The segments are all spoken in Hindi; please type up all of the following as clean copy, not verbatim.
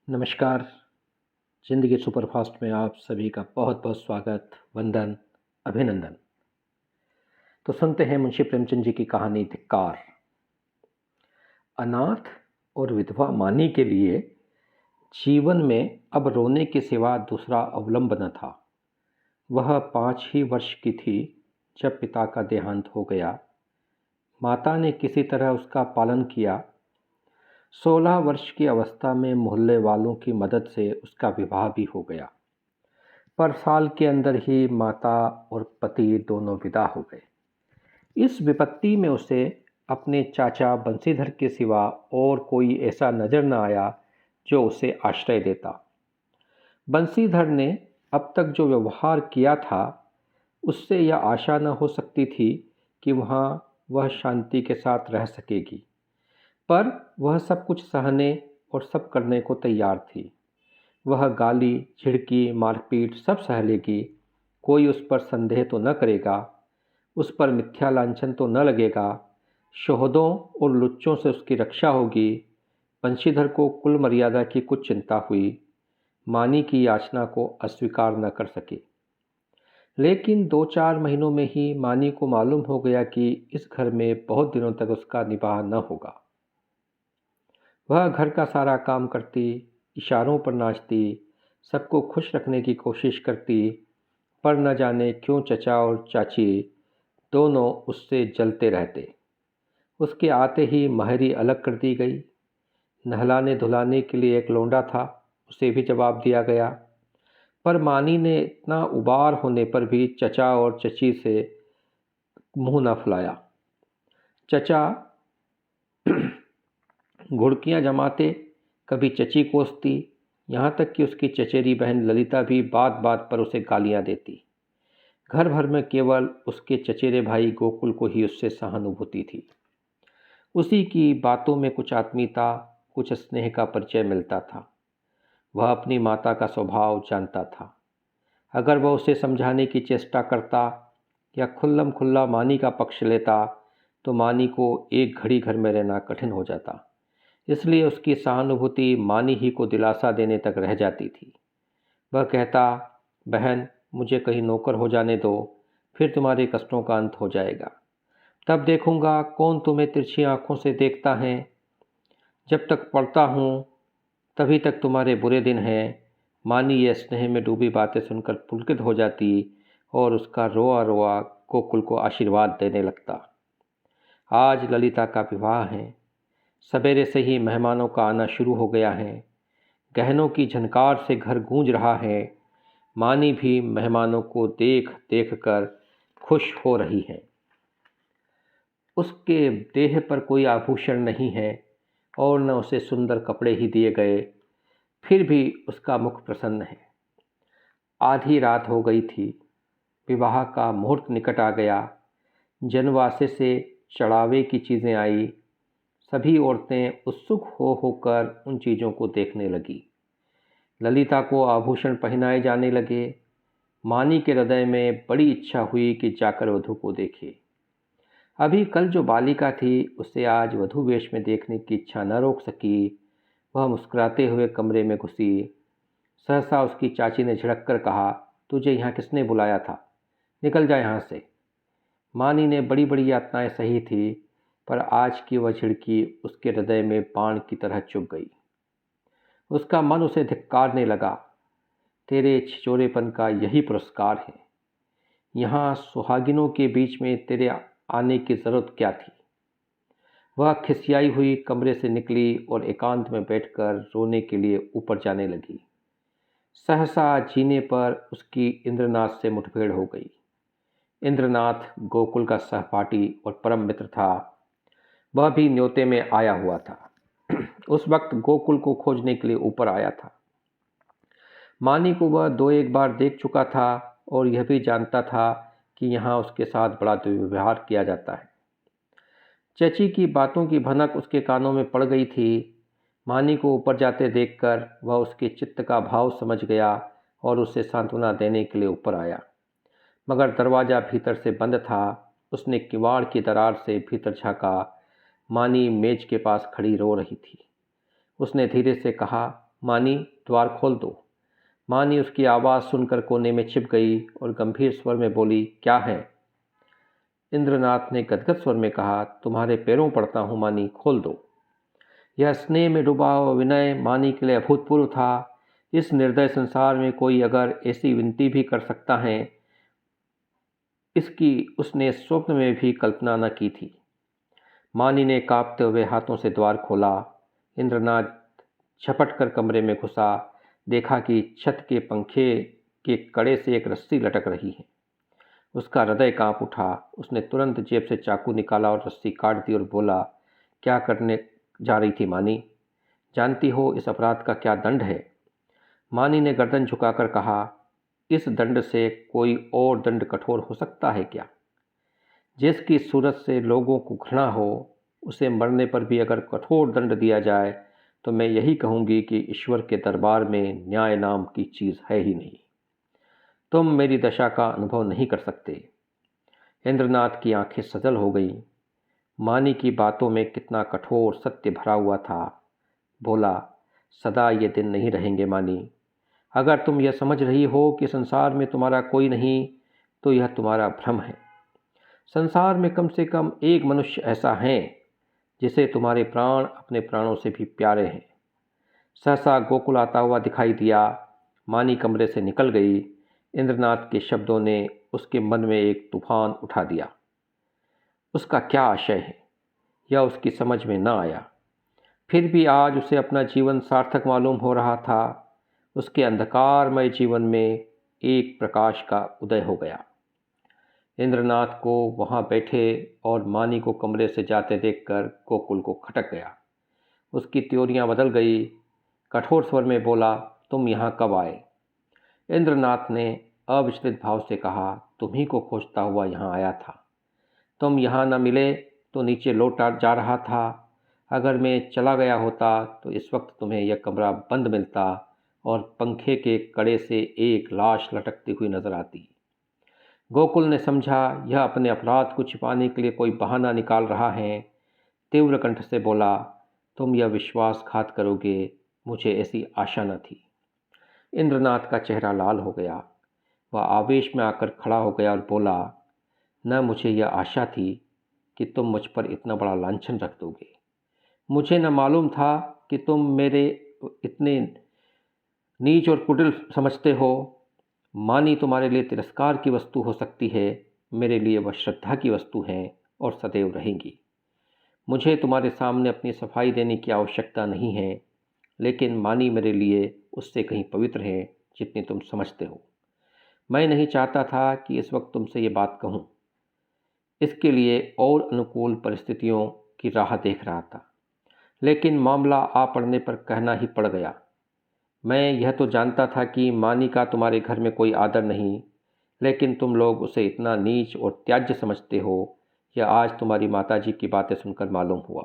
नमस्कार। ज़िंदगी सुपरफास्ट में आप सभी का बहुत बहुत स्वागत, वंदन, अभिनंदन। तो सुनते हैं मुंशी प्रेमचंद जी की कहानी धिक्कार। अनाथ और विधवा मानी के लिए जीवन में अब रोने के सिवा दूसरा अवलंब न था। वह 5 ही वर्ष की थी जब पिता का देहांत हो गया। माता ने किसी तरह उसका पालन किया। 16 वर्ष की अवस्था में मोहल्ले वालों की मदद से उसका विवाह भी हो गया, पर साल के अंदर ही माता और पति दोनों विदा हो गए। इस विपत्ति में उसे अपने चाचा बंसीधर के सिवा और कोई ऐसा नज़र न आया जो उसे आश्रय देता। बंसीधर ने अब तक जो व्यवहार किया था उससे यह आशा न हो सकती थी कि वहाँ वह शांति के साथ रह सकेगी, पर वह सब कुछ सहने और सब करने को तैयार थी। वह गाली, झिड़की, मारपीट सब सह लेगी। कोई उस पर संदेह तो न करेगा, उस पर मिथ्या लांछन तो न लगेगा। शोहदों और लुच्चों से उसकी रक्षा होगी। बंशीधर को कुल मर्यादा की कुछ चिंता हुई। मानी की याचना को अस्वीकार न कर सके। लेकिन 2-4 महीनों में ही मानी को मालूम हो गया कि इस घर में बहुत दिनों तक उसका निवाह न होगा। वह घर का सारा काम करती, इशारों पर नाचती, सबको खुश रखने की कोशिश करती, पर न जाने क्यों चचा और चाची दोनों उससे जलते रहते। उसके आते ही महरी अलग कर दी गई। नहलाने धुलाने के लिए एक लौंडा था, उसे भी जवाब दिया गया। पर मानी ने इतना उबार होने पर भी चचा और चची से मुंह न फुलाया। चचा घुड़कियाँ जमाते, कभी चची कोसती, यहाँ तक कि उसकी चचेरी बहन ललिता भी बात बात पर उसे गालियाँ देती। घर भर में केवल उसके चचेरे भाई गोकुल को ही उससे सहानुभूति थी। उसी की बातों में कुछ आत्मीयता, कुछ स्नेह का परिचय मिलता था। वह अपनी माता का स्वभाव जानता था। अगर वह उसे समझाने की चेष्टा करता या खुल्लम खुल्ला मानी का पक्ष लेता तो मानी को एक घड़ी घर में रहना कठिन हो जाता। इसलिए उसकी सहानुभूति मानी ही को दिलासा देने तक रह जाती थी। वह कहता, बहन मुझे कहीं नौकर हो जाने दो, फिर तुम्हारे कष्टों का अंत हो जाएगा। तब देखूंगा कौन तुम्हें तिरछी आंखों से देखता है। जब तक पढ़ता हूँ तभी तक तुम्हारे बुरे दिन हैं। मानी ये स्नेह में डूबी बातें सुनकर पुलकित हो जाती और उसका रोआ रोआ गोकुल को आशीर्वाद देने लगता। आज ललिता का विवाह है। सवेरे से ही मेहमानों का आना शुरू हो गया है। गहनों की झनकार से घर गूंज रहा है। मानी भी मेहमानों को देख देख कर खुश हो रही है। उसके देह पर कोई आभूषण नहीं है और न उसे सुंदर कपड़े ही दिए गए, फिर भी उसका मुख प्रसन्न है। आधी रात हो गई थी। विवाह का मुहूर्त निकट आ गया। जनवासे से चढ़ावे की चीज़ें आई। सभी औरतें उत्सुक हो होकर उन चीज़ों को देखने लगी। ललिता को आभूषण पहनाए जाने लगे। मानी के हृदय में बड़ी इच्छा हुई कि जाकर वधू को देखे। अभी कल जो बालिका थी उसे आज वधू वेश में देखने की इच्छा न रोक सकी। वह मुस्कुराते हुए कमरे में घुसी। सहसा उसकी चाची ने झिड़क कर कहा, तुझे यहाँ किसने बुलाया था? निकल जा यहाँ से। मानी ने बड़ी बड़ी यातनाएं सही थी, पर आज की वह झिड़की उसके हृदय में बाण की तरह चुभ गई। उसका मन उसे धिक्कारने लगा। तेरे छिचोरेपन का यही पुरस्कार है। यहाँ सुहागिनों के बीच में तेरे आने की ज़रूरत क्या थी? वह खिसियाई हुई कमरे से निकली और एकांत में बैठकर रोने के लिए ऊपर जाने लगी। सहसा जीने पर उसकी इंद्रनाथ से मुठभेड़ हो गई। इंद्रनाथ गोकुल का सहपाठी और परम मित्र था। वह भी न्योते में आया हुआ था। उस वक्त गोकुल को खोजने के लिए ऊपर आया था। मानी को वह 2-1 बार देख चुका था और यह भी जानता था कि यहाँ उसके साथ बड़ा दुर्व्यवहार किया जाता है। चची की बातों की भनक उसके कानों में पड़ गई थी। मानी को ऊपर जाते देखकर वह उसके चित्त का भाव समझ गया और उसे सांत्वना देने के लिए ऊपर आया, मगर दरवाज़ा भीतर से बंद था। उसने किवाड़ की दरार से भीतर झाँका। मानी मेज के पास खड़ी रो रही थी। उसने धीरे से कहा, मानी, द्वार खोल दो। मानी उसकी आवाज़ सुनकर कोने में छिप गई और गंभीर स्वर में बोली, क्या है? इंद्रनाथ ने गदगद स्वर में कहा, तुम्हारे पैरों पड़ता हूँ मानी, खोल दो। यह स्नेह में डूबा हुआ विनय मानी के लिए अभूतपूर्व था। इस निर्दय संसार में कोई अगर ऐसी विनती भी कर सकता है, इसकी उसने स्वप्न में भी कल्पना न की थी। मानी ने कांपते हुए हाथों से द्वार खोला। इंद्रनाथ झपट कर कमरे में घुसा। देखा कि छत के पंखे के कड़े से एक रस्सी लटक रही है। उसका हृदय कांप उठा। उसने तुरंत जेब से चाकू निकाला और रस्सी काट दी और बोला, क्या करने जा रही थी मानी? जानती हो इस अपराध का क्या दंड है? मानी ने गर्दन झुकाकर कहा, इस दंड से कोई और दंड कठोर हो सकता है क्या? जिसकी सूरत से लोगों को घृणा हो, उसे मरने पर भी अगर कठोर दंड दिया जाए तो मैं यही कहूँगी कि ईश्वर के दरबार में न्याय नाम की चीज़ है ही नहीं। तुम मेरी दशा का अनुभव नहीं कर सकते। इंद्रनाथ की आंखें सजल हो गईं। मानी की बातों में कितना कठोर सत्य भरा हुआ था। बोला, सदा ये दिन नहीं रहेंगे मानी। अगर तुम यह समझ रही हो कि संसार में तुम्हारा कोई नहीं, तो यह तुम्हारा भ्रम है। संसार में कम से कम एक मनुष्य ऐसा है जिसे तुम्हारे प्राण अपने प्राणों से भी प्यारे हैं। सहसा गोकुल आता हुआ दिखाई दिया। मानी कमरे से निकल गई। इंद्रनाथ के शब्दों ने उसके मन में एक तूफान उठा दिया। उसका क्या आशय है, यह उसकी समझ में न आया। फिर भी आज उसे अपना जीवन सार्थक मालूम हो रहा था। उसके अंधकारमय जीवन में एक प्रकाश का उदय हो गया। इंद्रनाथ को वहाँ बैठे और मानी को कमरे से जाते देखकर गोकुल को खटक गया। उसकी त्योरियां बदल गई। कठोर स्वर में बोला, तुम यहाँ कब आए? इंद्रनाथ ने अविचलित भाव से कहा, तुम्ही को खोजता हुआ यहाँ आया था। तुम यहाँ न मिले तो नीचे लौट जा रहा था। अगर मैं चला गया होता तो इस वक्त तुम्हें यह कमरा बंद मिलता और पंखे के कड़े से एक लाश लटकती हुई नजर आती। गोकुल ने समझा यह अपने अपराध को छिपाने के लिए कोई बहाना निकाल रहा है। तीव्र कंठ से बोला, तुम यह विश्वासघात करोगे, मुझे ऐसी आशा न थी। इंद्रनाथ का चेहरा लाल हो गया। वह आवेश में आकर खड़ा हो गया और बोला, न मुझे यह आशा थी कि तुम मुझ पर इतना बड़ा लांछन रख दोगे। मुझे न मालूम था कि तुम मेरे इतने नीच और कुटिल समझते हो। मानी तुम्हारे लिए तिरस्कार की वस्तु हो सकती है, मेरे लिए वह श्रद्धा की वस्तु है और सदैव रहेंगी। मुझे तुम्हारे सामने अपनी सफाई देने की आवश्यकता नहीं है, लेकिन मानी मेरे लिए उससे कहीं पवित्र है जितनी तुम समझते हो। मैं नहीं चाहता था कि इस वक्त तुमसे ये बात कहूँ। इसके लिए और अनुकूल परिस्थितियों की राह देख रहा था, लेकिन मामला आ पड़ने पर कहना ही पड़ गया। मैं यह तो जानता था कि मानी का तुम्हारे घर में कोई आदर नहीं, लेकिन तुम लोग उसे इतना नीच और त्याज्य समझते हो, यह आज तुम्हारी माताजी की बातें सुनकर मालूम हुआ।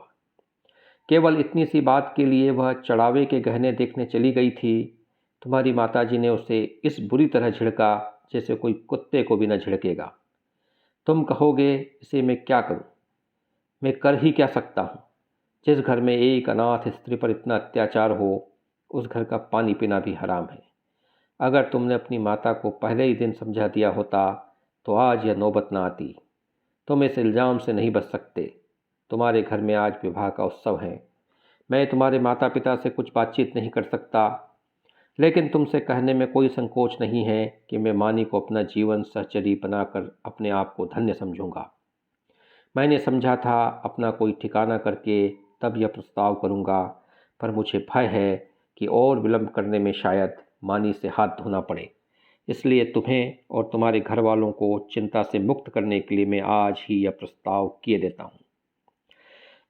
केवल इतनी सी बात के लिए वह चढ़ावे के गहने देखने चली गई थी। तुम्हारी माताजी ने उसे इस बुरी तरह झिड़का जैसे कोई कुत्ते को भी न झिड़केगा। तुम कहोगे, इसे मैं क्या करूं? मैं कर ही क्या सकता हूं? जिस घर में एक अनाथ स्त्री पर इतना अत्याचार हो, उस घर का पानी पीना भी हराम है। अगर तुमने अपनी माता को पहले ही दिन समझा दिया होता तो आज यह नौबत न आती। तुम इस इल्ज़ाम से नहीं बच सकते। तुम्हारे घर में आज विवाह का उत्सव है। मैं तुम्हारे माता पिता से कुछ बातचीत नहीं कर सकता, लेकिन तुमसे कहने में कोई संकोच नहीं है कि मैं मानी को अपना जीवन सहचरी बनाकर अपने आप को धन्य समझूंगा। मैंने समझा था अपना कोई ठिकाना करके तब यह प्रस्ताव करूंगा, पर मुझे भय है कि और विलंब करने में शायद मानी से हाथ धोना पड़े। इसलिए तुम्हें और तुम्हारे घर वालों को चिंता से मुक्त करने के लिए मैं आज ही यह प्रस्ताव किए देता हूँ।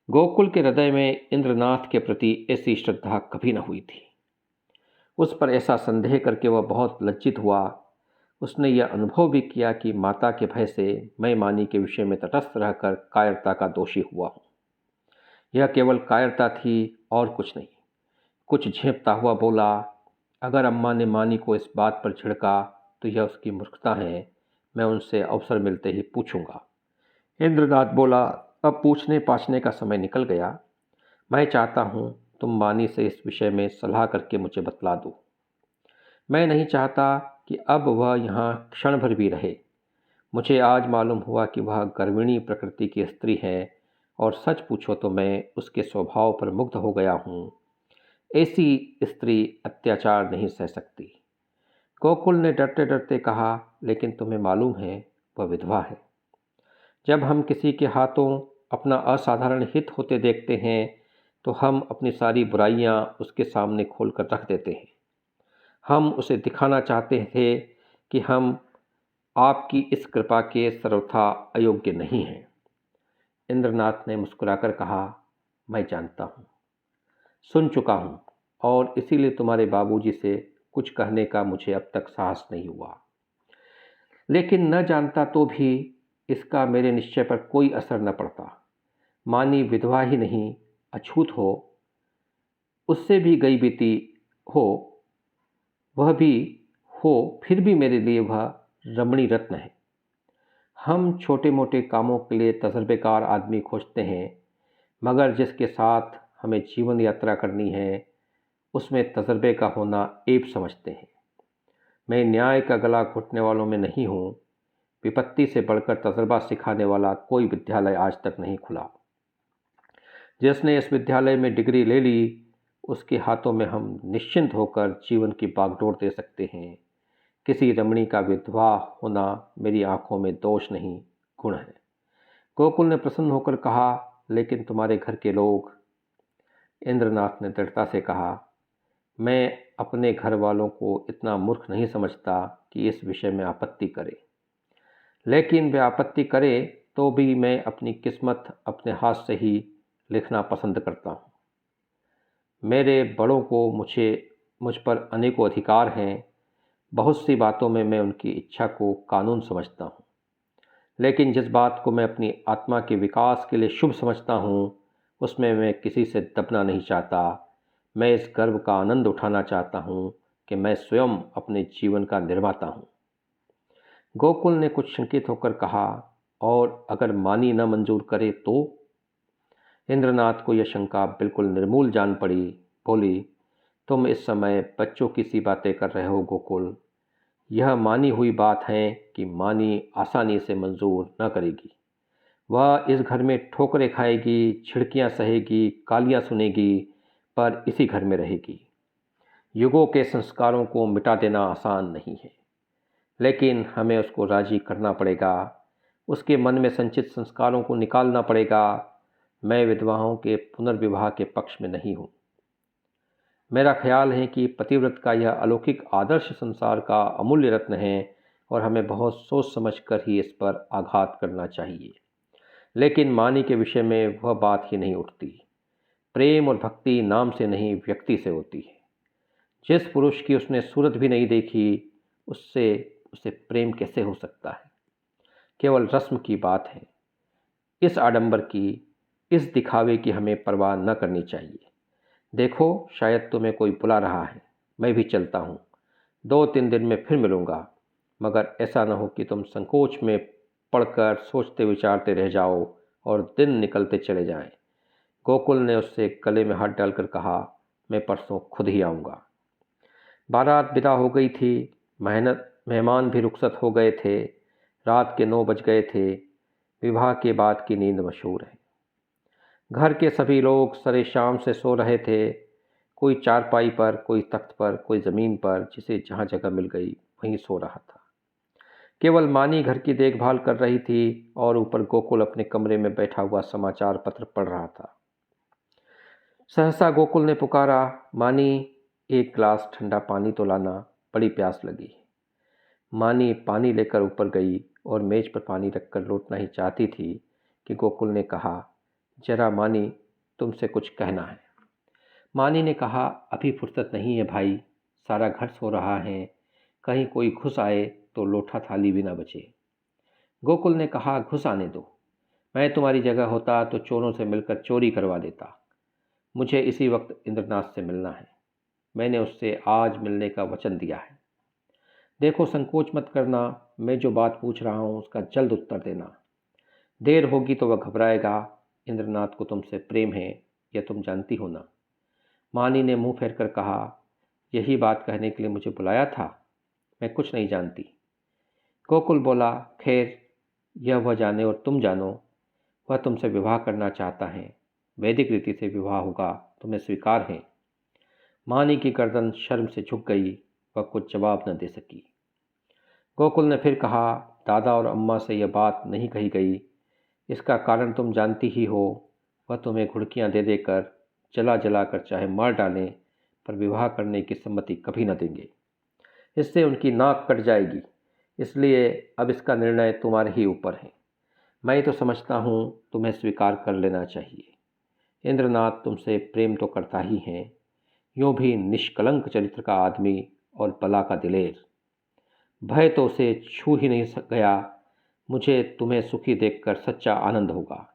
गोकुल के हृदय में इंद्रनाथ के प्रति ऐसी श्रद्धा कभी न हुई थी। उस पर ऐसा संदेह करके वह बहुत लज्जित हुआ। उसने यह अनुभव भी किया कि माता के भय से मैं मानी के विषय में तटस्थ रहकर कायरता का दोषी हुआ हूँ। यह केवल कायरता थी और कुछ नहीं। कुछ झेंपता हुआ बोला, अगर अम्मा ने मानी को इस बात पर झिड़का तो यह उसकी मूर्खता है। मैं उनसे अवसर मिलते ही पूछूंगा। इंद्रनाथ बोला, अब पूछने पाछने का समय निकल गया। मैं चाहता हूँ तुम मानी से इस विषय में सलाह करके मुझे बतला दो। मैं नहीं चाहता कि अब वह यहाँ क्षण भर भी रहे। मुझे आज मालूम हुआ कि वह गर्विणी प्रकृति की स्त्री है और सच पूछो तो मैं उसके स्वभाव पर मुग्ध हो गया हूँ। ऐसी स्त्री अत्याचार नहीं सह सकती। गोकुल ने डरते डरते कहा, लेकिन तुम्हें मालूम है वह विधवा है। जब हम किसी के हाथों अपना असाधारण हित होते देखते हैं तो हम अपनी सारी बुराइयां उसके सामने खोलकर रख देते हैं। हम उसे दिखाना चाहते थे कि हम आपकी इस कृपा के सर्वथा अयोग्य नहीं हैं। इंद्रनाथ ने मुस्कुराकर कहा, मैं जानता हूँ, सुन चुका हूँ, और इसीलिए तुम्हारे बाबूजी से कुछ कहने का मुझे अब तक साहस नहीं हुआ। लेकिन न जानता तो भी इसका मेरे निश्चय पर कोई असर न पड़ता। मानी विधवा ही नहीं, अछूत हो, उससे भी गई बीती हो, वह भी हो, फिर भी मेरे लिए वह रमणी रत्न है। हम छोटे मोटे कामों के लिए तजर्बेकार आदमी खोजते हैं, मगर जिसके साथ हमें जीवन यात्रा करनी है उसमें तजर्बे का होना ऐब समझते हैं। मैं न्याय का गला घोटने वालों में नहीं हूँ। विपत्ति से बढ़कर तजर्बा सिखाने वाला कोई विद्यालय आज तक नहीं खुला। जिसने इस विद्यालय में डिग्री ले ली उसके हाथों में हम निश्चिंत होकर जीवन की बागडोर दे सकते हैं। किसी रमणी का विधवा होना मेरी आंखों में दोष नहीं, गुण है। गोकुल ने प्रसन्न होकर कहा, लेकिन तुम्हारे घर के लोग। इंद्रनाथ ने दृढ़ता से कहा, मैं अपने घर वालों को इतना मूर्ख नहीं समझता कि इस विषय में आपत्ति करे। लेकिन वे आपत्ति करे तो भी मैं अपनी किस्मत अपने हाथ से ही लिखना पसंद करता हूँ। मेरे बड़ों को मुझ पर अनेकों अधिकार हैं। बहुत सी बातों में मैं उनकी इच्छा को कानून समझता हूँ, लेकिन जिस बात को मैं अपनी आत्मा के विकास के लिए शुभ समझता हूँ उसमें मैं किसी से दबना नहीं चाहता। मैं इस गर्व का आनंद उठाना चाहता हूँ कि मैं स्वयं अपने जीवन का निर्माता हूँ। गोकुल ने कुछ शंकित होकर कहा, और अगर मानी न मंजूर करे तो? इंद्रनाथ को यह शंका बिल्कुल निर्मूल जान पड़ी। बोली, तुम इस समय बच्चों की सी बातें कर रहे हो गोकुल। यह मानी हुई बात है कि मानी आसानी से मंजूर न करेगी। वह इस घर में ठोकरें खाएगी, छिड़कियां सहेगी, गालियां सुनेगी, पर इसी घर में रहेगी। युगों के संस्कारों को मिटा देना आसान नहीं है, लेकिन हमें उसको राजी करना पड़ेगा। उसके मन में संचित संस्कारों को निकालना पड़ेगा। मैं विधवाओं के पुनर्विवाह के पक्ष में नहीं हूँ। मेरा ख्याल है कि पतिव्रत का यह अलौकिक आदर्श संसार का अमूल्य रत्न है और हमें बहुत सोच समझ कर ही इस पर आघात करना चाहिए। लेकिन मानी के विषय में वह बात ही नहीं उठती। प्रेम और भक्ति नाम से नहीं, व्यक्ति से होती है। जिस पुरुष की उसने सूरत भी नहीं देखी उससे उसे प्रेम कैसे हो सकता है? केवल रस्म की बात है। इस आडंबर की, इस दिखावे की हमें परवाह न करनी चाहिए। देखो, शायद तुम्हें कोई बुला रहा है, मैं भी चलता हूँ। 2-3 दिन में फिर मिलूँगा, मगर ऐसा न हो कि तुम संकोच में पड़कर सोचते विचारते रह जाओ और दिन निकलते चले जाएं। गोकुल ने उससे गले में हाथ डालकर कहा, मैं परसों खुद ही आऊँगा। बारात विदा हो गई थी। मेहमान भी रुखसत हो गए थे। रात के 9 बज गए थे। विवाह के बाद की नींद मशहूर है। घर के सभी लोग सरे शाम से सो रहे थे। कोई चारपाई पर, कोई तख्त पर, कोई ज़मीन पर, जिसे जहाँ जगह मिल गई वहीं सो रहा था। केवल मानी घर की देखभाल कर रही थी और ऊपर गोकुल अपने कमरे में बैठा हुआ समाचार पत्र पढ़ रहा था। सहसा गोकुल ने पुकारा, मानी, एक गिलास ठंडा पानी तो लाना, बड़ी प्यास लगी। मानी पानी लेकर ऊपर गई और मेज पर पानी रखकर लौटना ही चाहती थी कि गोकुल ने कहा, जरा मानी, तुमसे कुछ कहना है। मानी ने कहा, अभी फुर्सत नहीं है भाई, सारा घर सो रहा है, कहीं कोई घुस आए तो लोटा थाली भी ना बचे। गोकुल ने कहा, घुस आने दो। मैं तुम्हारी जगह होता तो चोरों से मिलकर चोरी करवा देता। मुझे इसी वक्त इंद्रनाथ से मिलना है। मैंने उससे आज मिलने का वचन दिया है। देखो, संकोच मत करना, मैं जो बात पूछ रहा हूँ उसका जल्द उत्तर देना। देर होगी तो वह घबराएगा। इंद्रनाथ को तुमसे प्रेम है, यह तुम जानती हो ना। मानी ने मुंह फेर कर कहा, यही बात कहने के लिए मुझे बुलाया था? मैं कुछ नहीं जानती। गोकुल बोला, खैर यह वह जाने और तुम जानो, वह तुमसे विवाह करना चाहता है। वैदिक रीति से विवाह होगा, तुम्हें स्वीकार है। मानी की गर्दन शर्म से झुक गई, वह कुछ जवाब न दे सकी। गोकुल ने फिर कहा, दादा और अम्मा से यह बात नहीं कही गई, इसका कारण तुम जानती ही हो। वह तुम्हें घुड़कियां दे देकर, जला जला कर चाहे मार डालें, पर विवाह करने की सम्मति कभी न देंगे। इससे उनकी नाक कट जाएगी। इसलिए अब इसका निर्णय तुम्हारे ही ऊपर है। मैं तो समझता हूँ तुम्हें स्वीकार कर लेना चाहिए। इंद्रनाथ तुमसे प्रेम तो करता ही है, यूँ भी निष्कलंक चरित्र का आदमी और बला का दिलेर। भय तो उसे छू ही नहीं गया। मुझे तुम्हें सुखी देखकर सच्चा आनंद होगा।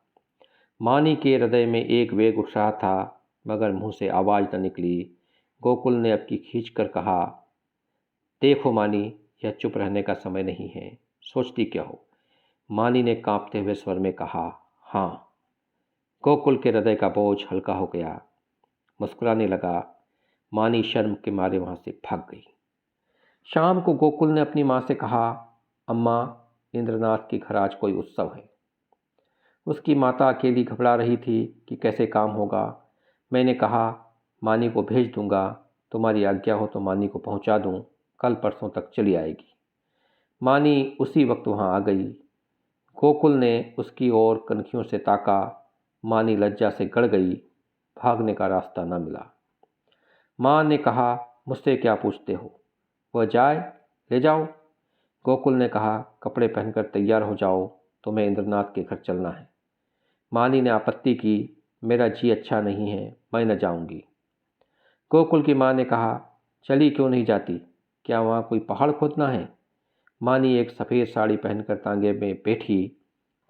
मानी के हृदय में एक वेग उठ रहा था, मगर मुंह से आवाज़ न निकली। गोकुल ने अब की खींच कर कहा, देखो मानी, यह चुप रहने का समय नहीं है। सोचती क्या हो? मानी ने कांपते हुए स्वर में कहा, हाँ। गोकुल के हृदय का बोझ हल्का हो गया। मुस्कुराने लगा। मानी शर्म के मारे वहाँ से भाग गई। शाम को गोकुल ने अपनी माँ से कहा, अम्मा, इंद्रनाथ के घर आज कोई उत्सव है। उसकी माता अकेली घबरा रही थी कि कैसे काम होगा। मैंने कहा, मानी को भेज दूंगा, तुम्हारी आज्ञा हो तो मानी को पहुंचा दूं, कल परसों तक चली आएगी। मानी उसी वक्त वहां आ गई। गोकुल ने उसकी ओर कनखियों से ताका। मानी लज्जा से गड़ गई। भागने का रास्ता न मिला। माँ ने कहा, मुझसे क्या पूछते हो? वह जाए, ले जाओ। गोकुल ने कहा, कपड़े पहनकर तैयार हो जाओ, तुम्हें इंद्रनाथ के घर चलना है। मानी ने आपत्ति की, मेरा जी अच्छा नहीं है, मैं न जाऊंगी। गोकुल की माँ ने कहा, चली क्यों नहीं जाती? क्या वहाँ कोई पहाड़ खोदना है? मानी एक सफ़ेद साड़ी पहनकर तांगे में बैठी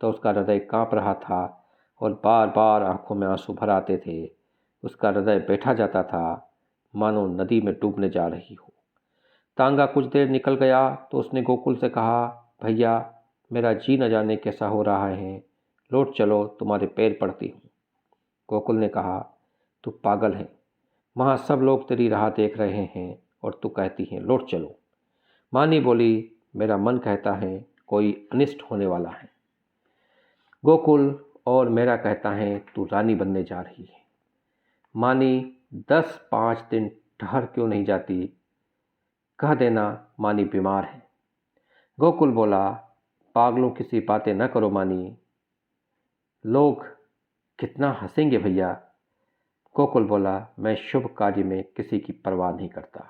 तो उसका हृदय कांप रहा था और बार बार आंखों में आंसू भर आते थे। उसका हृदय बैठा जाता था, मानो नदी में डूबने जा रही हो। तांगा कुछ देर निकल गया तो उसने गोकुल से कहा, भैया, मेरा जी न जाने कैसा हो रहा है, लौट चलो, तुम्हारे पैर पड़ती हूँ। गोकुल ने कहा, तू पागल है, वहाँ सब लोग तेरी राह देख रहे हैं और तू कहती है लौट चलो। मानी बोली, मेरा मन कहता है कोई अनिष्ट होने वाला है। गोकुल और मेरा कहता है तू रानी बनने जा रही है। मानी, 10-5 दिन ठहर क्यों नहीं जाती? कह देना मानी बीमार है। गोकुल बोला, पागलों किसी बातें न करो मानी, लोग कितना हंसेंगे भैया। गोकुल बोला, मैं शुभ कार्य में किसी की परवाह नहीं करता।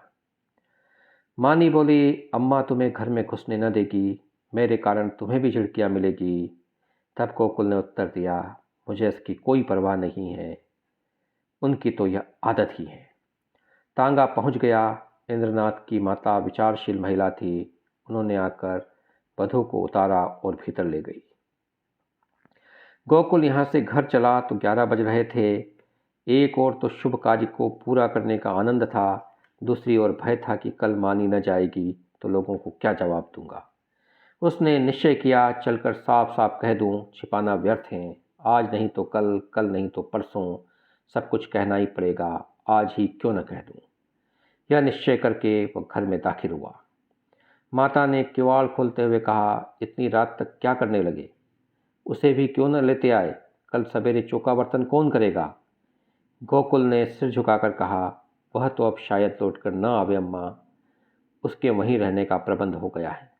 मानी बोली, अम्मा तुम्हें घर में घुसने न देगी, मेरे कारण तुम्हें भी झिड़कियाँ मिलेगी। तब गोकुल ने उत्तर दिया, मुझे इसकी कोई परवाह नहीं है, उनकी तो यह आदत ही है। तांगा पहुंच गया। इंद्रनाथ की माता विचारशील महिला थी। उन्होंने आकर वधू को उतारा और भीतर ले गई। गोकुल यहाँ से घर चला तो 11 बज रहे थे। एक ओर तो शुभ कार्य को पूरा करने का आनंद था, दूसरी ओर भय था कि कल मानी न जाएगी तो लोगों को क्या जवाब दूंगा। उसने निश्चय किया, चलकर साफ साफ कह दूं, छिपाना व्यर्थ है। आज नहीं तो कल, कल नहीं तो परसों, सब कुछ कहना ही पड़ेगा। आज ही क्यों न कह दूं। यह निश्चय करके वह घर में दाखिल हुआ। माता ने किवाड़ खोलते हुए कहा, इतनी रात तक क्या करने लगे? उसे भी क्यों न लेते आए? कल सवेरे चौका बर्तन कौन करेगा? गोकुल ने सिर झुकाकर कहा, वह तो अब शायद लौटकर न आवे अम्मा, उसके वहीं रहने का प्रबंध हो गया है।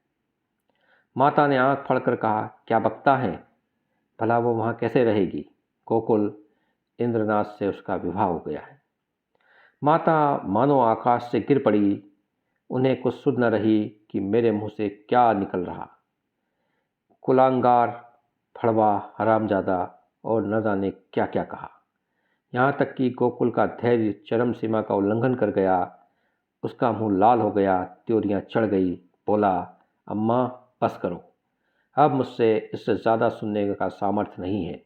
माता ने आंख फाड़कर कहा, क्या बकता है? भला वो वहाँ कैसे रहेगी? गोकुल, इंद्रनाथ से उसका विवाह हो गया है। माता मानो आकाश से गिर पड़ी। उन्हें कुछ सुध न रही कि मेरे मुंह से क्या निकल रहा। कुलांगार, फड़वा, हरामजादा और न जाने क्या क्या कहा। यहाँ तक कि गोकुल का धैर्य चरम सीमा का उल्लंघन कर गया। उसका मुंह लाल हो गया, त्योरियां चढ़ गई। बोला, अम्मा बस करो, अब मुझसे इससे ज़्यादा सुनने का सामर्थ्य नहीं है।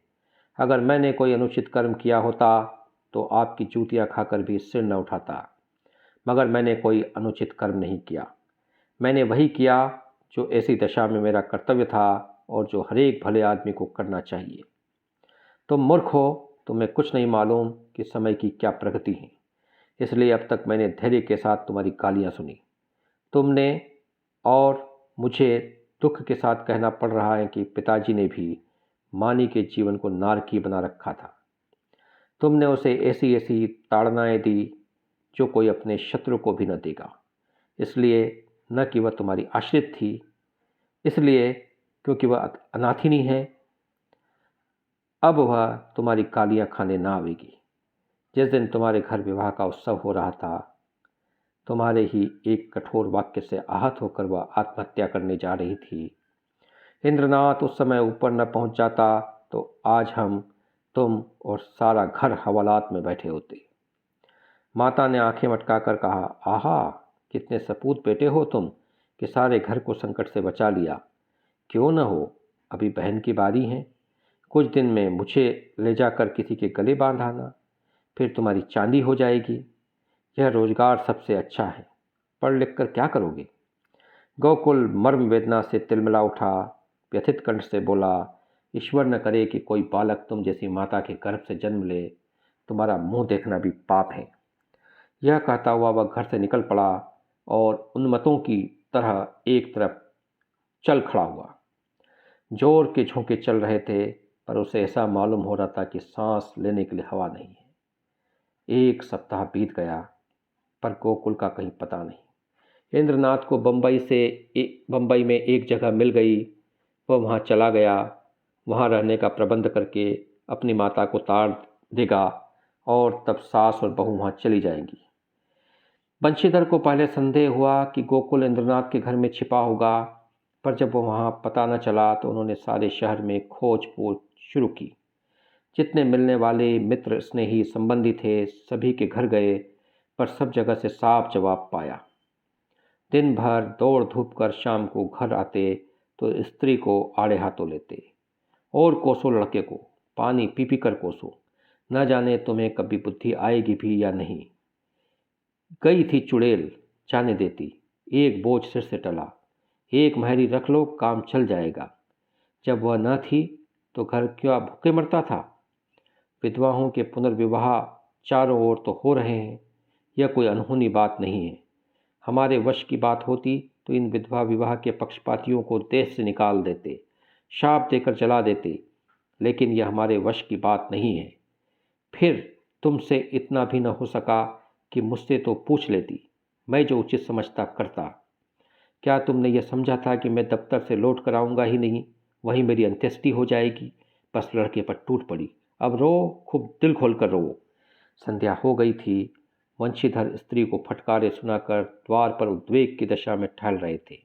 अगर मैंने कोई अनुचित कर्म किया होता तो आपकी जूतियाँ खाकर भी सिर न उठाता, मगर मैंने कोई अनुचित कर्म नहीं किया। मैंने वही किया जो ऐसी दशा में मेरा कर्तव्य था और जो हर एक भले आदमी को करना चाहिए। तुम मूर्ख हो, तुम्हें कुछ नहीं मालूम कि समय की क्या प्रगति है। इसलिए अब तक मैंने धैर्य के साथ तुम्हारी गालियाँ सुनी। तुमने और मुझे दुख के साथ कहना पड़ रहा है कि पिताजी ने भी मानी के जीवन को नारकी बना रखा था। तुमने उसे ऐसी ऐसी ताड़नाएं दी जो कोई अपने शत्रु को भी न देगा। इसलिए न कि वह तुम्हारी आश्रित थी, इसलिए क्योंकि वह अनाथिनी है। अब वह तुम्हारी गालियाँ खाने ना आवेगी। जिस दिन तुम्हारे घर विवाह का उत्सव हो रहा था, तुम्हारे ही एक कठोर वाक्य से आहत होकर वह आत्महत्या करने जा रही थी। इंद्रनाथ उस समय ऊपर न पहुंच जाता तो आज हम, तुम और सारा घर हवालात में बैठे होते। माता ने आंखें मटकाकर कहा, आहा, कितने सपूत बेटे हो तुम कि सारे घर को संकट से बचा लिया। क्यों न हो, अभी बहन की बारी है। कुछ दिन में मुझे ले जाकर किसी के गले बांध आना, फिर तुम्हारी चांदी हो जाएगी। यह रोजगार सबसे अच्छा है। पढ़ लिख कर क्या करोगे? गोकुल मर्म वेदना से तिलमिला उठा, व्यथित कंठ से बोला, ईश्वर न करे कि कोई बालक तुम जैसी माता के गर्भ से जन्म ले। तुम्हारा मुंह देखना भी पाप है। यह कहता हुआ वह घर से निकल पड़ा और उन्मत्तों की तरह एक तरफ चल खड़ा हुआ। जोर के झोंके चल रहे थे, पर उसे ऐसा मालूम हो रहा था कि सांस लेने के लिए हवा नहीं है। 1 सप्ताह बीत गया, पर गोकुल का कहीं पता नहीं। इंद्रनाथ को बम्बई में एक जगह मिल गई। वह वहाँ चला गया। वहाँ रहने का प्रबंध करके अपनी माता को ताड़ देगा और तब सास और बहू वहाँ चली जाएंगी। बंशीधर को पहले संदेह हुआ कि गोकुल इंद्रनाथ के घर में छिपा होगा, पर जब वो वहाँ पता न चला तो उन्होंने सारे शहर में खोज पोछ शुरू की। जितने मिलने वाले मित्र स्नेही संबंधी थे सभी के घर गए, पर सब जगह से साफ जवाब पाया। दिन भर दौड़ धूप कर शाम को घर आते तो स्त्री को आड़े हाथों लेते और कोसो लड़के को, पानी पी पी कर कोसो, न जाने तुम्हें कभी बुद्धि आएगी भी या नहीं। गई थी चुड़ैल, जाने देती, एक बोझ सिर से टला, एक महरी रख लो काम चल जाएगा। जब वह न थी तो घर क्या भूखे मरता था। विधवाओं के पुनर्विवाह चारों ओर तो हो रहे हैं। यह कोई अनहोनी बात नहीं है। हमारे वश की बात होती तो इन विधवा विवाह के पक्षपातियों को देश से निकाल देते, शाप देकर जला देते, लेकिन यह हमारे वश की बात नहीं है। फिर तुमसे इतना भी न हो सका कि मुझसे तो पूछ लेती, मैं जो उचित समझता करता। क्या तुमने यह समझा था कि मैं दफ्तर से लौट कर आऊँगा ही नहीं, वहीं मेरी अंत्येष्टि हो जाएगी? बस लड़के पर टूट पड़ी। अब रो, खूब दिल खोल कर रो। संध्या हो गई थी। वंशीधर स्त्री को फटकारे सुनाकर द्वार पर उद्वेग की दशा में टहल रहे थे।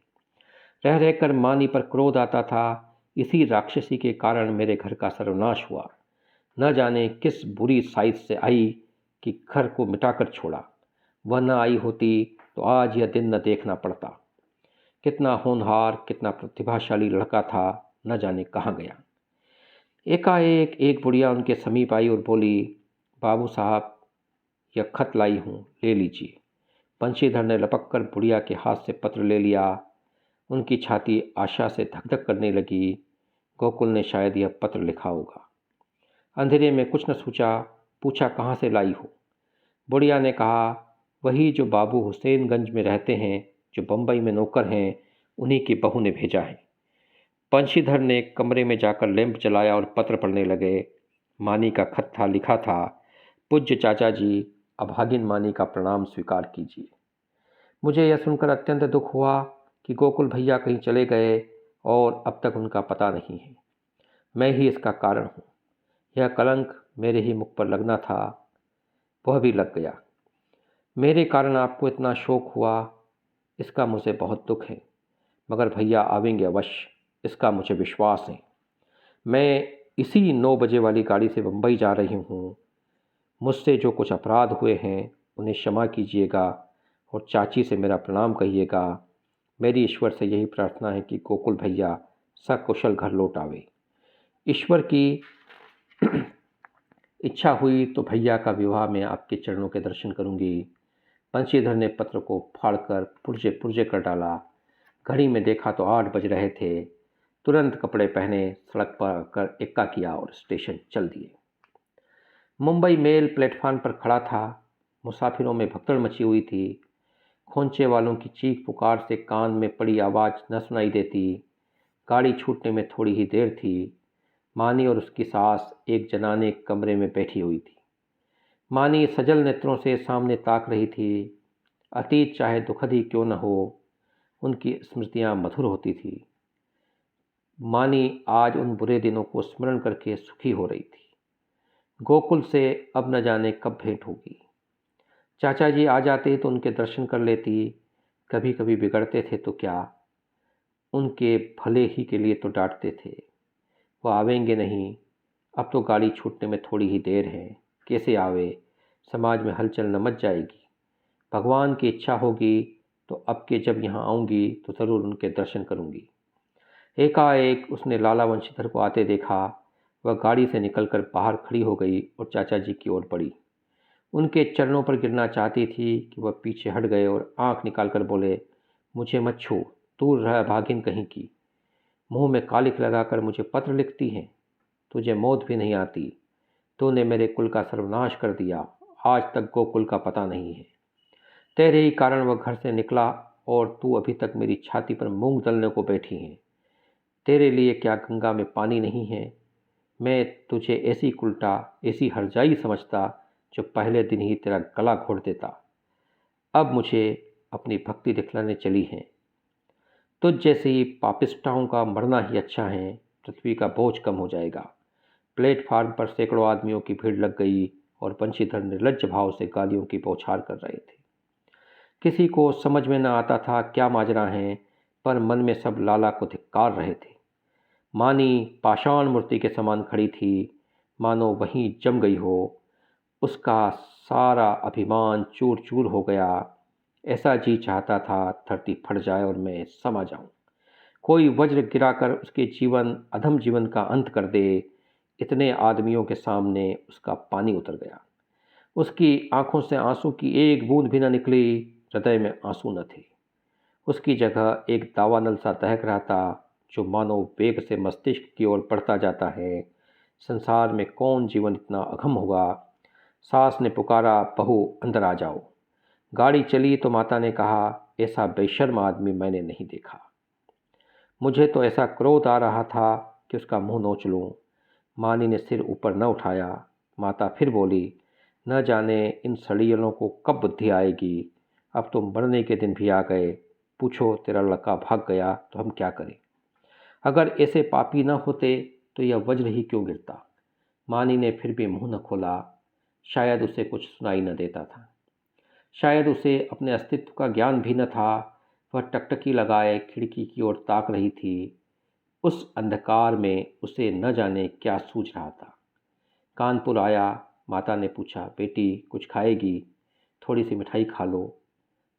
रह रहकर मानी पर क्रोध आता था। इसी राक्षसी के कारण मेरे घर का सर्वनाश हुआ। न जाने किस बुरी साइज से आई कि घर को मिटाकर छोड़ा। वह न आई होती तो आज यह दिन न देखना पड़ता। कितना होनहार, कितना प्रतिभाशाली लड़का था, न जाने कहाँ गया। एकाएक एक बुढ़िया उनके समीप आई और बोली, बाबू साहब, यह खत लाई हूँ, ले लीजिए। बंशीधर ने लपक कर बुढ़िया के हाथ से पत्र ले लिया। उनकी छाती आशा से धक धक करने लगी। गोकुल ने शायद यह पत्र लिखा होगा। अंधेरे में कुछ न सोचा, पूछा, कहाँ से लाई हो? बुढ़िया ने कहा, वही जो बाबू हुसैनगंज में रहते हैं, जो बम्बई में नौकर हैं, उन्हीं की बहू ने भेजा है। बंशीधर ने कमरे में जाकर लैंप जलाया और पत्र पढ़ने लगे। मानी का खत था। लिखा था, पूज्य चाचा जी, अभागिन मानी का प्रणाम स्वीकार कीजिए। मुझे यह सुनकर अत्यंत दुख हुआ कि गोकुल भैया कहीं चले गए और अब तक उनका पता नहीं है। मैं ही इसका कारण हूँ। यह कलंक मेरे ही मुख पर लगना था, वह भी लग गया। मेरे कारण आपको इतना शोक हुआ, इसका मुझे बहुत दुख है, मगर भैया आवेंगे अवश्य, इसका मुझे विश्वास है। मैं इसी 9 बजे वाली गाड़ी से बम्बई जा रही हूँ। मुझसे जो कुछ अपराध हुए हैं उन्हें क्षमा कीजिएगा और चाची से मेरा प्रणाम कहिएगा। मेरी ईश्वर से यही प्रार्थना है कि गोकुल भैया सकुशल घर लौट आवे। ईश्वर की इच्छा हुई तो भैया का विवाह में आपके चरणों के दर्शन करूंगी। बंशीधर ने पत्र को फाड़कर पुर्जे पुर्जे कर डाला। घड़ी में देखा तो 8 बज रहे थे। तुरंत कपड़े पहने सड़क पर आकर एक्का किया और स्टेशन चल दिए। मुंबई मेल प्लेटफार्म पर खड़ा था। मुसाफिरों में भगदड़ मची हुई थी। खोंचे वालों की चीख पुकार से कान में पड़ी आवाज़ न सुनाई देती। गाड़ी छूटने में थोड़ी ही देर थी। मानी और उसकी सास एक जनाने कमरे में बैठी हुई थी। मानी सजल नेत्रों से सामने ताक रही थी। अतीत चाहे दुखद ही क्यों न हो, उनकी स्मृतियाँ मधुर होती थी। मानी आज उन बुरे दिनों को स्मरण करके सुखी हो रही थी। गोकुल से अब न जाने कब भेंट होगी। चाचा जी आ जाते तो उनके दर्शन कर लेती। कभी कभी बिगड़ते थे तो क्या, उनके भले ही के लिए तो डांटते थे। वो आवेंगे नहीं, अब तो गाड़ी छूटने में थोड़ी ही देर है, कैसे आवे, समाज में हलचल न मच जाएगी। भगवान की इच्छा होगी तो अब के जब यहाँ आऊँगी तो ज़रूर उनके दर्शन करूँगी। एकाएक उसने लाला वंशीधर को आते देखा। वह गाड़ी से निकलकर बाहर खड़ी हो गई और चाचा जी की ओर बढ़ी। उनके चरणों पर गिरना चाहती थी कि वह पीछे हट गए और आंख निकालकर बोले, मुझे मत छू, दूर रह भागिन कहीं की। मुंह में कालिख लगाकर मुझे पत्र लिखती है, तुझे मौत भी नहीं आती। तूने मेरे कुल का सर्वनाश कर दिया, आज तक गोकुल का पता नहीं है। तेरे ही कारण वह घर से निकला और तू अभी तक मेरी छाती पर मूंग दलने को बैठी है। तेरे लिए क्या गंगा में पानी नहीं है। मैं तुझे ऐसी उल्टा, ऐसी हरजाई समझता जो पहले दिन ही तेरा गला घोट देता। अब मुझे अपनी भक्ति दिखलाने चली है। तुझ जैसी पापिष्टाओं का मरना ही अच्छा है, पृथ्वी का बोझ कम हो जाएगा। प्लेटफार्म पर सैकड़ों आदमियों की भीड़ लग गई और बंशीधर निर्लज्ज भाव से गालियों की बौछार कर रहे थे। किसी को समझ में न आता था क्या माजरा है, पर मन में सब लाला को धिक्कार रहे थे। मानी पाषाण मूर्ति के समान खड़ी थी, मानो वहीं जम गई हो। उसका सारा अभिमान चूर चूर हो गया। ऐसा जी चाहता था धरती फट जाए और मैं समा जाऊं। कोई वज्र गिराकर उसके जीवन, अधम जीवन का अंत कर दे। इतने आदमियों के सामने उसका पानी उतर गया। उसकी आंखों से आंसू की एक बूंद भी न निकली। हृदय में आंसू न थे। उसकी जगह एक दावानल सा दहक रहा था, जो मानो वेग से मस्तिष्क की ओर बढ़ता जाता है। संसार में कौन जीवन इतना अघम होगा। सास ने पुकारा, बहू अंदर आ जाओ। गाड़ी चली तो माता ने कहा, ऐसा बेशर्म आदमी मैंने नहीं देखा। मुझे तो ऐसा क्रोध आ रहा था कि उसका मुंह नोच लूं। मानी ने सिर ऊपर न उठाया। माता फिर बोली, न जाने इन सड़ियलों को कब बुद्धि आएगी। अब तो मरने के दिन भी आ गए। पूछो तेरा लड़का भाग गया तो हम क्या करें। अगर ऐसे पापी न होते तो यह वज्र ही क्यों गिरता। मानी ने फिर भी मुंह न खोला। शायद उसे कुछ सुनाई न देता था। शायद उसे अपने अस्तित्व का ज्ञान भी न था। वह टकटकी लगाए खिड़की की ओर ताक रही थी। उस अंधकार में उसे न जाने क्या सूझ रहा था। कानपुर आया। माता ने पूछा, बेटी कुछ खाएगी? थोड़ी सी मिठाई खा लो,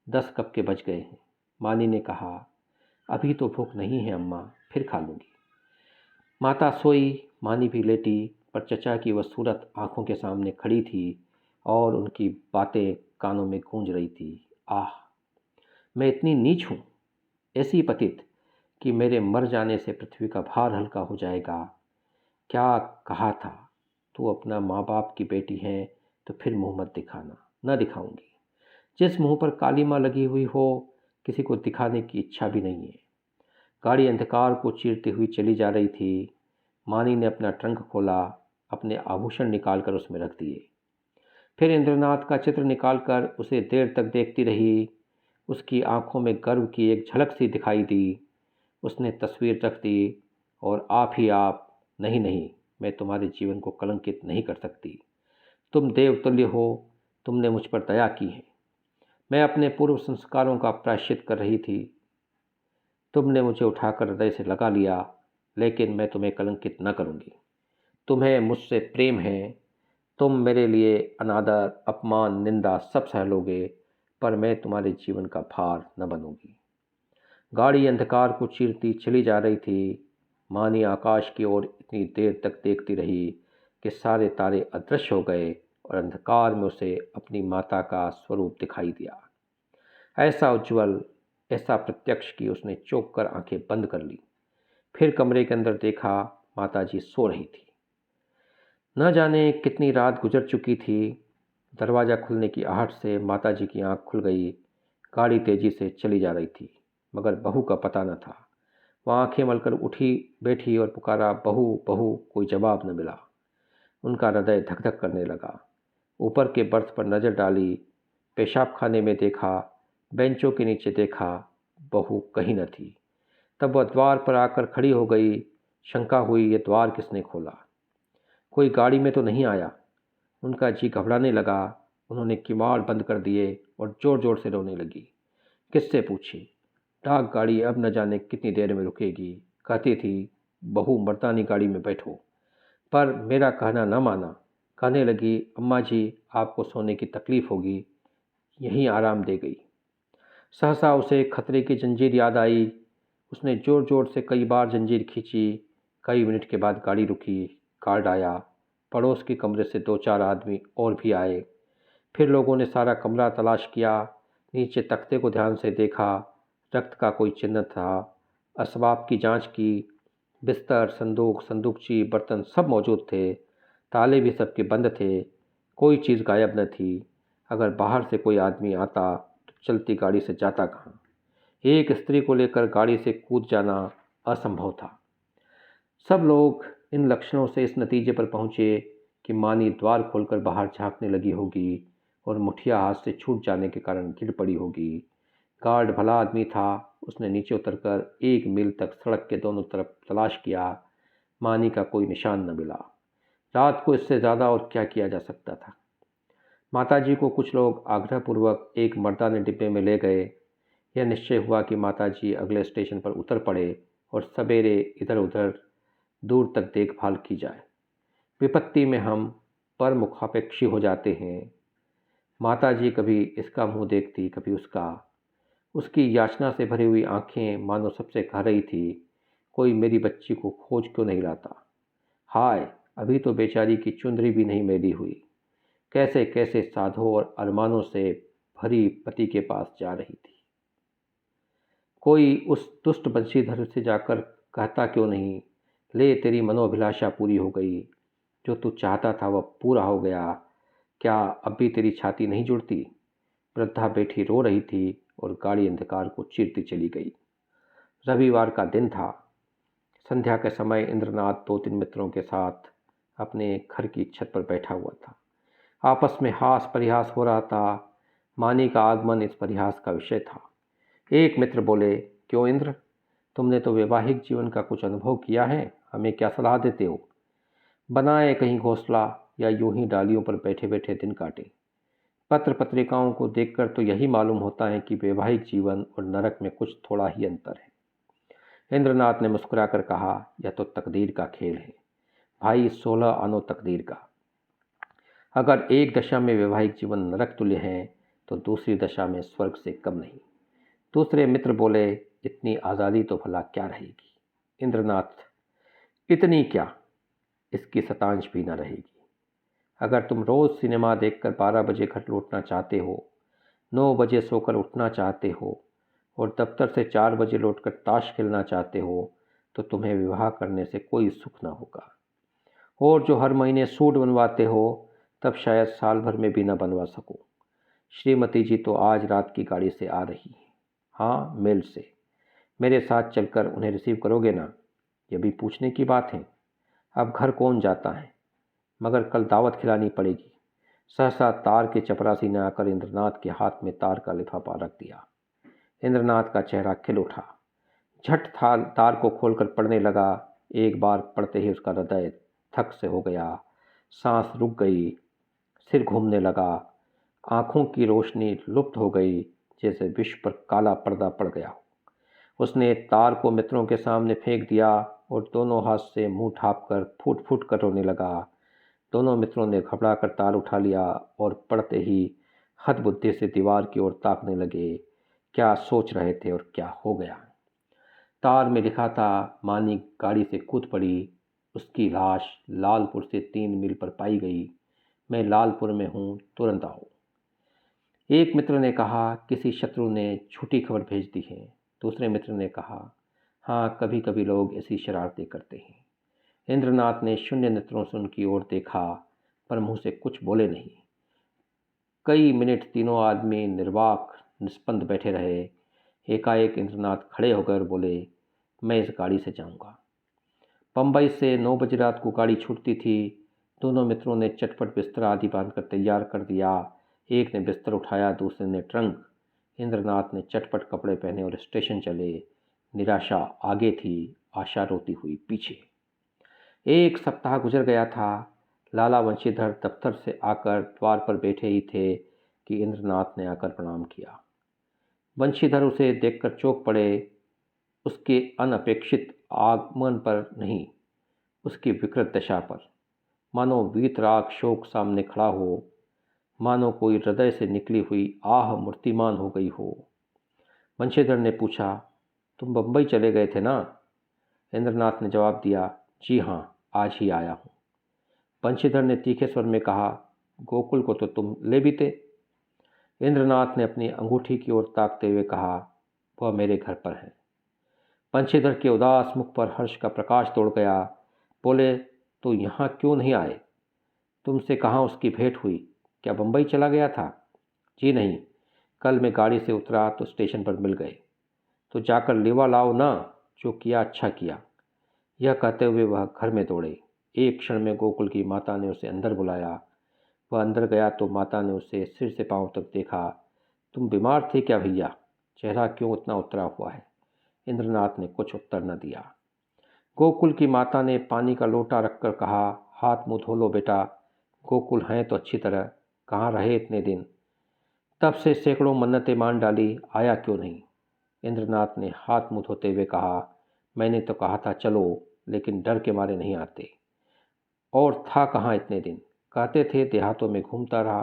10 कब के बज गए हैं। मानी ने कहा, अभी तो भूख नहीं है अम्मा, फिर खा लूँगी। माता सोई, मानी भी लेटी, पर चचा की वह सूरत आंखों के सामने खड़ी थी और उनकी बातें कानों में गूंज रही थी। आह, मैं इतनी नीच हूँ, ऐसी पतित, कि मेरे मर जाने से पृथ्वी का भार हल्का हो जाएगा। क्या कहा था, तू अपना माँ बाप की बेटी है तो फिर मुँह मत दिखाना। न दिखाऊंगी। जिस मुँह पर काली माँ लगी हुई हो, किसी को दिखाने की इच्छा भी नहीं है। गाड़ी अंधकार को चीरती हुई चली जा रही थी। मानी ने अपना ट्रंक खोला, अपने आभूषण निकालकर उसमें रख दिए। फिर इंद्रनाथ का चित्र निकालकर उसे देर तक देखती रही। उसकी आंखों में गर्व की एक झलक सी दिखाई दी। उसने तस्वीर रख दी और आप ही आप, नहीं नहीं, मैं तुम्हारे जीवन को कलंकित नहीं कर सकती। तुम देवतुल्य हो, तुमने मुझ पर दया की है। मैं अपने पूर्व संस्कारों का प्रायश्चित कर रही थी। तुमने मुझे उठाकर हृदय से लगा लिया, लेकिन मैं तुम्हें कलंकित न करूँगी। तुम्हें मुझसे प्रेम है। तुम मेरे लिए अनादर, अपमान, निंदा सब सह लोगे, पर मैं तुम्हारे जीवन का भार न बनूंगी। गाड़ी अंधकार को चीरती चली जा रही थी। मानी आकाश की ओर इतनी देर तक देखती रही कि सारे तारे अदृश्य हो गए और अंधकार में उसे अपनी माता का स्वरूप दिखाई दिया। ऐसा उज्ज्वल, ऐसा प्रत्यक्ष कि उसने चौंक कर आंखें बंद कर ली। फिर कमरे के अंदर देखा, माताजी सो रही थी। न जाने कितनी रात गुजर चुकी थी। दरवाज़ा खुलने की आहट से माताजी की आंख खुल गई। गाड़ी तेजी से चली जा रही थी, मगर बहू का पता न था। वह आंखें मलकर उठी बैठी और पुकारा, बहू बहू। कोई जवाब न मिला। उनका हृदय धक धक करने लगा। ऊपर के बर्थ पर नज़र डाली, पेशाब खाने में देखा, बेंचों के नीचे देखा, बहू कहीं न थी। तब वह द्वार पर आकर खड़ी हो गई। शंका हुई, ये द्वार किसने खोला? कोई गाड़ी में तो नहीं आया? उनका जी घबराने लगा। उन्होंने किवाड़ बंद कर दिए और ज़ोर ज़ोर से रोने लगी। किससे पूछी? डाक गाड़ी अब न जाने कितनी देर में रुकेगी। कहती थी, बहू मर्दानी गाड़ी में बैठो। पर मेरा कहना न माना। कहने लगी, अम्मा जी आपको सोने की तकलीफ़ होगी, यहीं आराम दे गई। सहसा उसे खतरे की जंजीर याद आई। उसने ज़ोर ज़ोर से कई बार जंजीर खींची। कई मिनट के बाद गाड़ी रुकी। गार्ड आया। पड़ोस के कमरे से 2-4 आदमी और भी आए। फिर लोगों ने सारा कमरा तलाश किया। नीचे तख्ते को ध्यान से देखा। रक्त का कोई चिन्ह था। असबाब की जांच की। बिस्तर, संदूक, संदूकची, बर्तन सब मौजूद थे। ताले भी सबके बंद थे। कोई चीज़ गायब न थी। अगर बाहर से कोई आदमी आता तो चलती गाड़ी से जाता कहाँ? एक स्त्री को लेकर गाड़ी से कूद जाना असंभव था। सब लोग इन लक्षणों से इस नतीजे पर पहुँचे कि मानी द्वार खोलकर बाहर झांकने लगी होगी और मुठिया हाथ से छूट जाने के कारण गिर पड़ी होगी। गार्ड भला आदमी था। उसने नीचे उतरकर 1 मील तक सड़क के दोनों तरफ तलाश किया। मानी का कोई निशान न मिला। रात को इससे ज़्यादा और क्या किया जा सकता था? माताजी को कुछ लोग आग्रहपूर्वक एक मर्दाने डिब्बे में ले गए। यह निश्चय हुआ कि माताजी अगले स्टेशन पर उतर पड़े और सवेरे इधर उधर दूर तक देखभाल की जाए। विपत्ति में हम परमुखापेक्षी हो जाते हैं। माताजी कभी इसका मुंह देखती, कभी उसका। उसकी याचना से भरी हुई आंखें मानो सबसे कह रही थी, कोई मेरी बच्ची को खोज क्यों नहीं लाता? हाय, अभी तो बेचारी की चुंदरी भी नहीं मेली हुई। कैसे कैसे साधों और अरमानों से भरी पति के पास जा रही थी। कोई उस दुष्ट बंशीधर से जाकर कहता क्यों नहीं, ले तेरी मनोभिलाषा पूरी हो गई, जो तू चाहता था वह पूरा हो गया, क्या अब भी तेरी छाती नहीं जुड़ती? वृद्धा बेटी रो रही थी और गाड़ी अंधकार को चीरती चली गई। रविवार का दिन था। संध्या के समय इंद्रनाथ 2-3 मित्रों के साथ अपने घर की छत पर बैठा हुआ था। आपस में हास परिहास हो रहा था। मानी का आगमन इस परिहास का विषय था। एक मित्र बोले, क्यों इंद्र, तुमने तो वैवाहिक जीवन का कुछ अनुभव किया है, हमें क्या सलाह देते हो? बनाए कहीं घोंसला या यूं ही डालियों पर बैठे बैठे दिन काटे। पत्र पत्रिकाओं को देखकर तो यही मालूम होता है कि वैवाहिक जीवन और नरक में कुछ थोड़ा ही अंतर है। इंद्रनाथ ने मुस्कुराकर कहा, यह तो तकदीर का खेल है भाई, 16 आनो तकदीर का। अगर एक दशा में वैवाहिक जीवन नरक तुल्य है तो दूसरी दशा में स्वर्ग से कम नहीं। दूसरे मित्र बोले, इतनी आज़ादी तो भला क्या रहेगी? इंद्रनाथ, इतनी क्या, इसकी शतांश भी न रहेगी। अगर तुम रोज़ सिनेमा देखकर 12 बजे घर लौटना चाहते हो, 9 बजे सोकर उठना चाहते हो और दफ्तर से 4 बजे लौटकर ताश खेलना चाहते हो, तो तुम्हें विवाह करने से कोई सुख न होगा। और जो हर महीने सूट बनवाते हो, तब शायद साल भर में भी न बनवा सको। श्रीमती जी तो आज रात की गाड़ी से आ रही हैं। हाँ, मेल से। मेरे साथ चलकर उन्हें रिसीव करोगे ना? यह भी पूछने की बात है। अब घर कौन जाता है, मगर कल दावत खिलानी पड़ेगी। सहसा तार के चपरासी ने आकर इंद्रनाथ के हाथ में तार का लिफाफा रख दिया। इंद्रनाथ का चेहरा खिल उठा। झट तार को खोलकर पढ़ने लगा। एक बार पढ़ते ही उसका हृदय थक से हो गया। सांस रुक गई। सिर घूमने लगा। आंखों की रोशनी लुप्त हो गई, जैसे विश्व पर काला पर्दा पड़ गया हो। उसने तार को मित्रों के सामने फेंक दिया और दोनों हाथ से मुंह ढांपकर फूट फूट कर रोने लगा। दोनों मित्रों ने घबराकर तार उठा लिया और पड़ते ही हतबुद्धि से दीवार की ओर ताकने लगे। क्या सोच रहे थे और क्या हो गया? तार में लिखा था, मानी गाड़ी से कूद पड़ी, उसकी लाश लालपुर से 3 मील पर पाई गई। मैं लालपुर में हूँ, तुरंत आओ। एक मित्र ने कहा, किसी शत्रु ने झूठी खबर भेज दी है। दूसरे मित्र ने कहा, हाँ, कभी कभी लोग ऐसी शरारतें करते हैं। इंद्रनाथ ने शून्य नेत्रों से उनकी ओर देखा, पर मुंह से कुछ बोले नहीं। कई मिनट तीनों आदमी निर्वाक निस्पंद बैठे रहे। एकाएक इंद्रनाथ खड़े होकर बोले, मैं इस गाड़ी से जाऊंगा। बम्बई से 9 बजे रात को गाड़ी छूटती थी। दोनों मित्रों ने चटपट बिस्तर आदि बांधकर तैयार कर दिया। एक ने बिस्तर उठाया, दूसरे ने ट्रंक। इंद्रनाथ ने चटपट कपड़े पहने और स्टेशन चले। निराशा आगे थी, आशा रोती हुई पीछे। 1 सप्ताह गुजर गया था। लाला वंशीधर दफ्तर से आकर द्वार पर बैठे ही थे कि इंद्रनाथ ने आकर प्रणाम किया। वंशीधर उसे देखकर चौंक पड़े। उसके अनपेक्षित आगमन पर नहीं, उसकी विकृत दशा पर। मानो वीतराग शोक सामने खड़ा हो, मानो कोई हृदय से निकली हुई आह मूर्तिमान हो गई हो। वंशीधर ने पूछा, तुम बम्बई चले गए थे ना? इंद्रनाथ ने जवाब दिया, जी हाँ, आज ही आया हूँ। वंशीधर ने तीखे स्वर में कहा, गोकुल को तो तुम ले भी थे। इंद्रनाथ ने अपनी अंगूठी की ओर ताकते हुए कहा, वह मेरे घर पर है। वंशीधर के उदास मुख पर हर्ष का प्रकाश दौड़ गया। बोले, तो यहाँ क्यों नहीं आए? तुमसे कहाँ उसकी भेंट हुई? क्या बम्बई चला गया था? जी नहीं, कल मैं गाड़ी से उतरा तो स्टेशन पर मिल गए। तो जाकर लेवा लाओ ना, जो किया अच्छा किया। यह कहते हुए वह घर में दौड़े। एक क्षण में गोकुल की माता ने उसे अंदर बुलाया। वह अंदर गया तो माता ने उसे सिर से पांव तक देखा। तुम बीमार थे क्या भैया? चेहरा क्यों उतना उतरा हुआ है? इंद्रनाथ ने कुछ उत्तर न दिया। गोकुल की माता ने पानी का लोटा रखकर कहा, हाथ मुँह धो लो बेटा। गोकुल हैं तो अच्छी तरह, कहाँ रहे इतने दिन? तब से सैकड़ों मन्नतें मान डाली, आया क्यों नहीं? इंद्रनाथ ने हाथ मुँह धोते हुए कहा, मैंने तो कहा था चलो, लेकिन डर के मारे नहीं आते। और था कहाँ इतने दिन? कहते थे देहातों में घूमता रहा।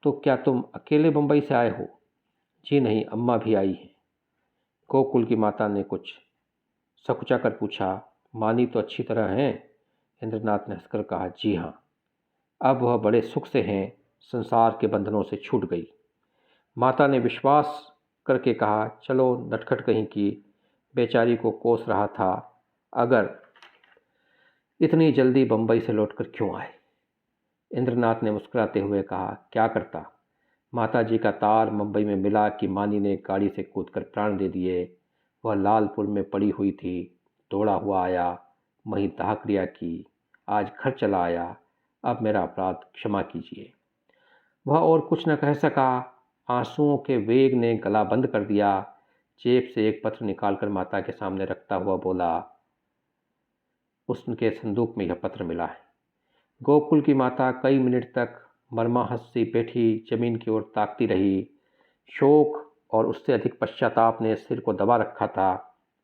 तो क्या तुम अकेले बम्बई से आए हो? जी नहीं, अम्मा भी आई हैं। गोकुल की माता ने कुछ सकुचा कर पूछा, मानी तो अच्छी तरह हैं? इंद्रनाथ ने हंसकर कहा, जी हाँ, अब वह बड़े सुख से हैं, संसार के बंधनों से छूट गई। माता ने विश्वास करके कहा, चलो नटखट कहीं की, बेचारी को कोस रहा था, अगर इतनी जल्दी बम्बई से लौटकर क्यों आए? इंद्रनाथ ने मुस्कुराते हुए कहा, क्या करता, माता जी का तार मुंबई में मिला कि मानी ने गाड़ी से कूदकर प्राण दे दिए। वह लालपुर में पड़ी हुई थी, दौड़ा हुआ आया, वहीं दाहक्रिया की, आज घर चला आया। अब मेरा अपराध क्षमा कीजिए। वह और कुछ न कह सका। आंसुओं के वेग ने गला बंद कर दिया। जेब से एक पत्र निकालकर माता के सामने रखता हुआ बोला, उसके संदूक में यह पत्र मिला है। गोकुल की माता कई मिनट तक मर्माहत सी बैठी जमीन की ओर ताकती रही। शोक और उससे अधिक पश्चाताप ने सिर को दबा रखा था।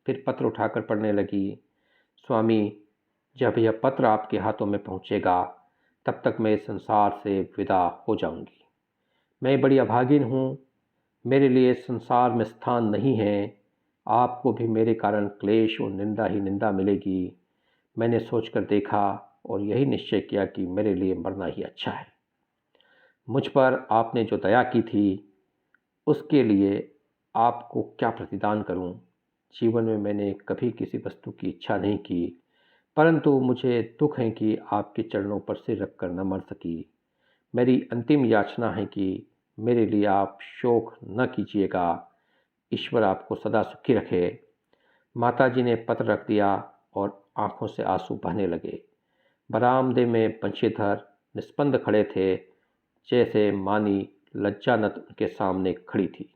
फिर पत्र उठाकर पढ़ने लगी, स्वामी, जब यह पत्र आपके हाथों में पहुंचेगा, तब तक मैं इस संसार से विदा हो जाऊंगी। मैं बड़ी अभागिन हूँ, मेरे लिए संसार में स्थान नहीं है। आपको भी मेरे कारण क्लेश और निंदा ही निंदा मिलेगी। मैंने सोचकर देखा और यही निश्चय किया कि मेरे लिए मरना ही अच्छा है। मुझ पर आपने जो दया की थी, उसके लिए आपको क्या प्रतिदान करूं? जीवन में मैंने कभी किसी वस्तु की इच्छा नहीं की, परंतु मुझे दुख है कि आपके चरणों पर सिर रखकर न मर सकी। मेरी अंतिम याचना है कि मेरे लिए आप शोक न कीजिएगा। ईश्वर आपको सदा सुखी रखे। माताजी ने पत्र रख दिया और आंखों से आंसू बहने लगे। बरामदे में बंशीधर निस्पंद खड़े थे, जैसे मानी लज्जानत उनके सामने खड़ी थी।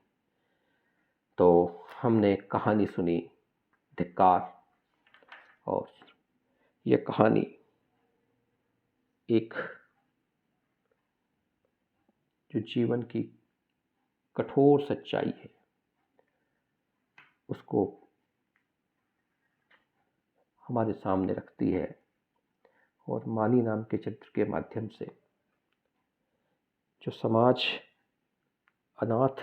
तो हमने कहानी सुनी धिक्कार, और ये कहानी एक जो जीवन की कठोर सच्चाई है उसको हमारे सामने रखती है, और मानी नाम के चरित्र के माध्यम से जो समाज अनाथ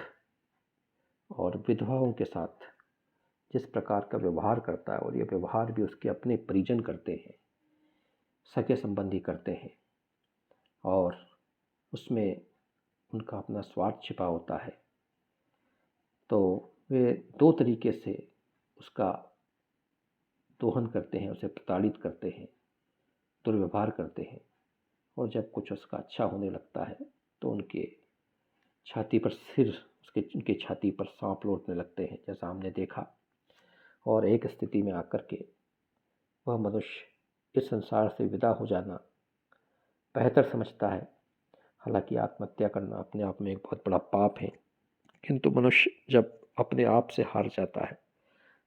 और विधवाओं के साथ जिस प्रकार का व्यवहार करता है, और ये व्यवहार भी उसके अपने परिजन करते हैं, सगे संबंधी करते हैं, और उसमें उनका अपना स्वार्थ छिपा होता है, तो वे दो तरीके से उसका दोहन करते हैं, उसे प्रताड़ित करते हैं, दुर्व्यवहार करते हैं, और जब कुछ उसका अच्छा होने लगता है तो उनके छाती पर सिर, उनकी छाती पर सांप लौटने लगते हैं, जैसा हमने देखा। और एक स्थिति में आकर के वह मनुष्य इस संसार से विदा हो जाना बेहतर समझता है। हालांकि आत्महत्या करना अपने आप में एक बहुत बड़ा पाप है, किंतु मनुष्य जब अपने आप से हार जाता है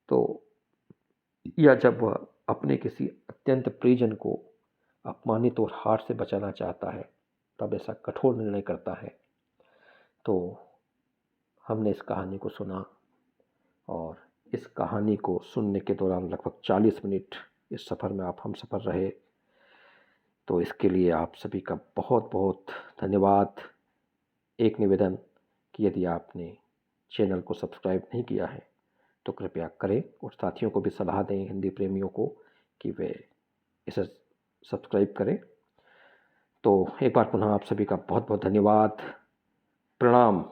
तो, या जब वह अपने किसी अत्यंत प्रियजन को अपमानित और हार से बचाना चाहता है, तब ऐसा कठोर निर्णय करता है। तो हमने इस कहानी को सुना, और इस कहानी को सुनने के दौरान लगभग 40 मिनट इस सफ़र में आप हम सफ़र रहे। तो इसके लिए आप सभी का बहुत बहुत धन्यवाद। एक निवेदन कि यदि आपने चैनल को सब्सक्राइब नहीं किया है तो कृपया करें, और साथियों को भी सलाह दें, हिंदी प्रेमियों को, कि वे इसे सब्सक्राइब करें। तो एक बार पुनः आप सभी का बहुत बहुत धन्यवाद। प्रणाम।